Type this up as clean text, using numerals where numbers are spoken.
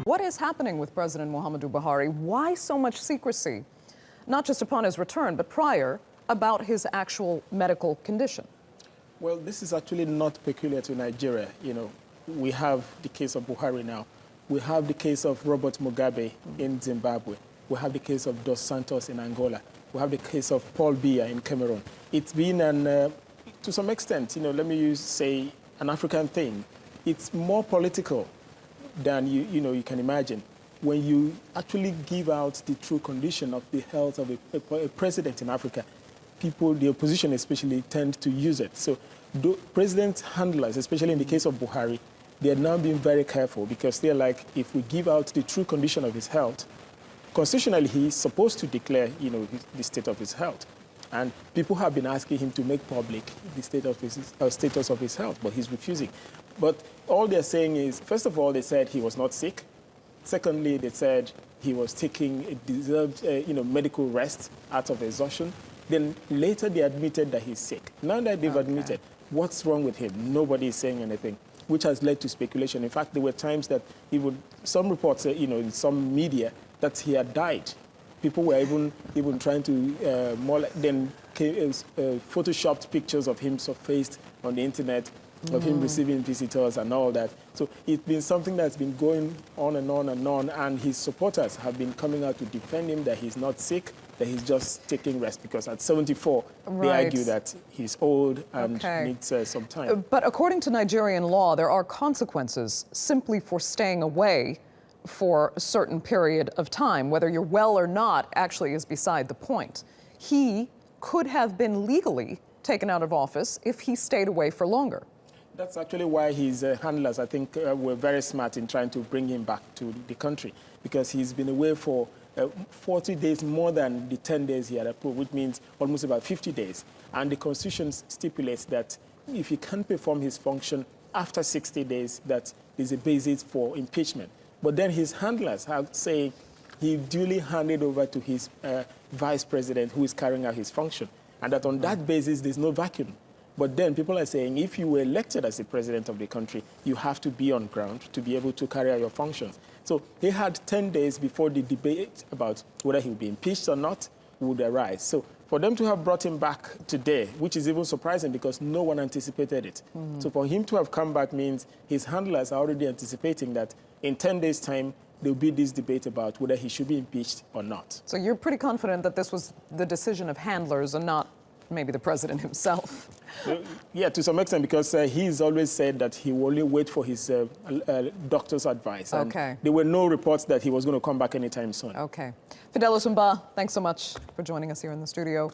What is happening with President Muhammadu Buhari? Why so much secrecy? Not just upon his return, but prior, about his actual medical condition. Well, this is actually not peculiar to Nigeria. You know, we have the case of Buhari now. We have the case of Robert Mugabe in Zimbabwe. We have the case of Dos Santos in Angola. We have the case of Paul Biya in Cameroon. It's been to some extent, let me say an African thing. It's more political than you can imagine. When you actually give out the true condition of the health of a president in Africa, people, the opposition especially, tend to use it. So president handlers, especially in the case of Buhari, they are now being very careful because they're like, if we give out the true condition of his health, constitutionally he's supposed to declare, the state of his health. And people have been asking him to make public the status of his health, but he's refusing. But all they're saying is, first of all, they said he was not sick. Secondly, they said he was taking a deserved, medical rest out of exhaustion. Then later they admitted that he's sick. Now that they've admitted, what's wrong with him? Nobody is saying anything, which has led to speculation. In fact, there were times that even some reports, in some media, that he had died. People were even trying to then photoshopped pictures of him surfaced on the internet, of him receiving visitors and all that. So it's been something that's been going on and on and on, and his supporters have been coming out to defend him that he's not sick, that he's just taking rest, because at 74, they argue that he's old and needs some time. But according to Nigerian law, there are consequences simply for staying away for a certain period of time. Whether you're well or not actually is beside the point. He could have been legally taken out of office if he stayed away for longer. That's actually why his handlers, I think, were very smart in trying to bring him back to the country, because he's been away for 40 days more than the 10 days he had approved, which means almost about 50 days. And the Constitution stipulates that if he can't perform his function after 60 days, that is a basis for impeachment. But then his handlers are saying he duly handed over to his vice president who is carrying out his function, and that on that basis there's no vacuum. But then people are saying if you were elected as the president of the country, you have to be on ground to be able to carry out your functions. So he had 10 days before the debate about whether he would be impeached or not would arise. So for them to have brought him back today, which is even surprising because no one anticipated it. So for him to have come back means his handlers are already anticipating that in 10 days' time, there'll be this debate about whether he should be impeached or not. So you're pretty confident that this was the decision of handlers and not maybe the president himself? Yeah, to some extent, because he's always said that he will only wait for his doctor's advice. And there were no reports that he was going to come back anytime soon. Okay. Fidelis Mba, thanks so much for joining us here in the studio.